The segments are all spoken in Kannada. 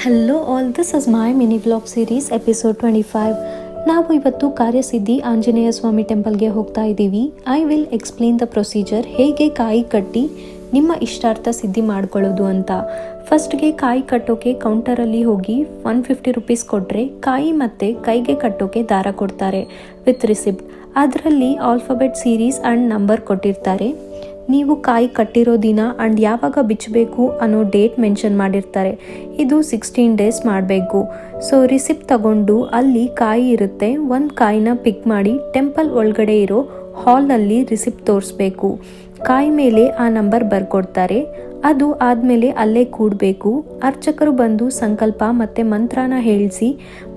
Hello all, this is my mini vlog series episode 25. ನಾವು ಇವತ್ತು ಕಾರ್ಯಸಿದ್ಧಿ ಆಂಜನೇಯ ಸ್ವಾಮಿ ಟೆಂಪಲ್ಗೆ ಹೋಗ್ತಾ ಇದ್ದೀವಿ. I will explain the procedure, ಹೇಗೆ ಕಾಯಿ ಕಟ್ಟಿ ನಿಮ್ಮ ಇಷ್ಟಾರ್ಥ ಸಿದ್ಧಿ ಮಾಡ್ಕೊಳ್ಳೋದು ಅಂತ. ಫಸ್ಟ್ಗೆ ಕಾಯಿ ಕಟ್ಟೋಕೆ ಕೌಂಟರಲ್ಲಿ ಹೋಗಿ 150 ರುಪೀಸ್ ಕೊಟ್ಟರೆ ಕಾಯಿ ಮತ್ತು ಕೈಗೆ ಕಟ್ಟೋಕೆ ದಾರ ಕೊಡ್ತಾರೆ ವಿತ್ ರಿಸಿಪ್ಟ್. ಅದರಲ್ಲಿ ಆಲ್ಫಾಬೆಟ್ ಸೀರೀಸ್ ಆ್ಯಂಡ್ ನಂಬರ್ ಕೊಟ್ಟಿರ್ತಾರೆ. ನೀವು ಕಾಯಿ ಕಟ್ಟಿರೋ ದಿನ ಆ್ಯಂಡ್ ಯಾವಾಗ ಬಿಚ್ಚಬೇಕು ಅನ್ನೋ ಡೇಟ್ ಮೆನ್ಷನ್ ಮಾಡಿರ್ತಾರೆ. ಇದು 16 ಡೇಸ್ ಮಾಡಬೇಕು. ಸೊ ರಿಸಿಪ್ಟ್ ತಗೊಂಡು ಅಲ್ಲಿ ಕಾಯಿ ಇರುತ್ತೆ, ಒಂದು ಕಾಯಿನ ಪಿಕ್ ಮಾಡಿ ಟೆಂಪಲ್ ಒಳಗಡೆ ಇರೋ ಹಾಲ್ನಲ್ಲಿ ರಿಸಿಪ್ಟ್ ತೋರಿಸ್ಬೇಕು. ಕಾಯಿ ಮೇಲೆ ಆ ನಂಬರ್ ಬರ್ಕೊಡ್ತಾರೆ. ಅದು ಆದಮೇಲೆ ಅಲ್ಲೇ ಕೂಡಬೇಕು. ಅರ್ಚಕರು ಬಂದು ಸಂಕಲ್ಪ ಮತ್ತು ಮಂತ್ರನ ಹೇಳಿಸಿ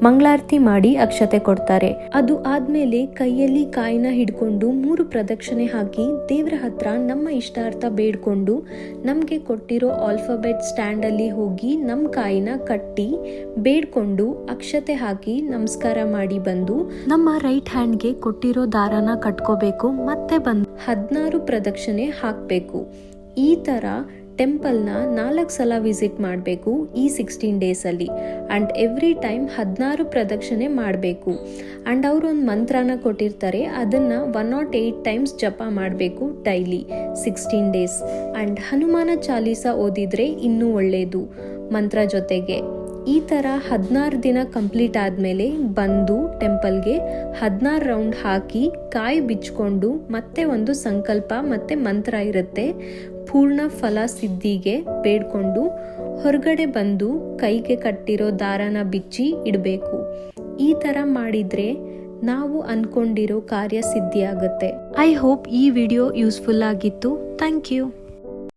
ಮಂಗಳಾರತಿ ಮಾಡಿ ಅಕ್ಷತೆ ಕೊಡ್ತಾರೆ. ಅದು ಆದಮೇಲೆ ಕೈಯಲ್ಲಿ ಕಾಯಿನ ಹಿಡ್ಕೊಂಡು 3 ಪ್ರದಕ್ಷಿಣೆ ಹಾಕಿ ದೇವರ ಹತ್ರ ನಮ್ಮ ಇಷ್ಟಾರ್ಥ ಬೇಡ್ಕೊಂಡು ನಮಗೆ ಕೊಟ್ಟಿರೋ ಆಲ್ಫಾಬೆಟ್ ಸ್ಟ್ಯಾಂಡಲ್ಲಿ ಹೋಗಿ ನಮ್ಮ ಕಾಯಿನ ಕಟ್ಟಿ ಬೇಡ್ಕೊಂಡು ಅಕ್ಷತೆ ಹಾಕಿ ನಮಸ್ಕಾರ ಮಾಡಿ ಬಂದು ನಮ್ಮ ರೈಟ್ ಹ್ಯಾಂಡ್ಗೆ ಕೊಟ್ಟಿರೋ ದಾರನ ಕಟ್ಕೋಬೇಕು. ಮತ್ತೆ ಬಂದು 16 ಪ್ರದಕ್ಷಿಣೆ ಹಾಕಬೇಕು. ಈ ಥರ ಟೆಂಪಲ್ನ 4 ಸಲ ವಿಸಿಟ್ ಮಾಡಬೇಕು ಈ 16 ಡೇಸಲ್ಲಿ. ಆ್ಯಂಡ್ ಎವ್ರಿ ಟೈಮ್ 16 ಪ್ರದಕ್ಷಿಣೆ ಮಾಡಬೇಕು. ಆ್ಯಂಡ್ ಅವರು ಒಂದು ಮಂತ್ರನ ಕೊಟ್ಟಿರ್ತಾರೆ, ಅದನ್ನು 108 ಟೈಮ್ಸ್ ಜಪ ಮಾಡಬೇಕು ಡೈಲಿ 16 ಡೇಸ್. ಆ್ಯಂಡ್ ಹನುಮಾನ ಚಾಲೀಸ ಓದಿದರೆ ಇನ್ನೂ ಒಳ್ಳೆಯದು ಮಂತ್ರ ಜೊತೆಗೆ. ಈ ಥರ 16 ದಿನ ಕಂಪ್ಲೀಟ್ ಆದಮೇಲೆ ಬಂದು ಟೆಂಪಲ್ಗೆ 16 ರೌಂಡ್ ಹಾಕಿ ಕಾಯಿ ಬಿಚ್ಕೊಂಡು ಮತ್ತೆ ಒಂದು ಸಂಕಲ್ಪ ಮತ್ತು ಮಂತ್ರ ಇರುತ್ತೆ, ಪೂರ್ಣ ಫಲ ಸಿದ್ಧಿಗೆ ಬೇಡ್ಕೊಂಡು ಹೊರಗಡೆ ಬಂದು ಕೈಗೆ ಕಟ್ಟಿರೋ ದಾರನ ಬಿಚ್ಚಿ ಇಡಬೇಕು. ಈ ಥರ ಮಾಡಿದರೆ ನಾವು ಅಂದ್ಕೊಂಡಿರೋ ಕಾರ್ಯ ಸಿದ್ಧಿ ಆಗುತ್ತೆ. ಐ ಹೋಪ್ ಈ ವಿಡಿಯೋ ಯೂಸ್ಫುಲ್ ಆಗಿತ್ತು. Thank you.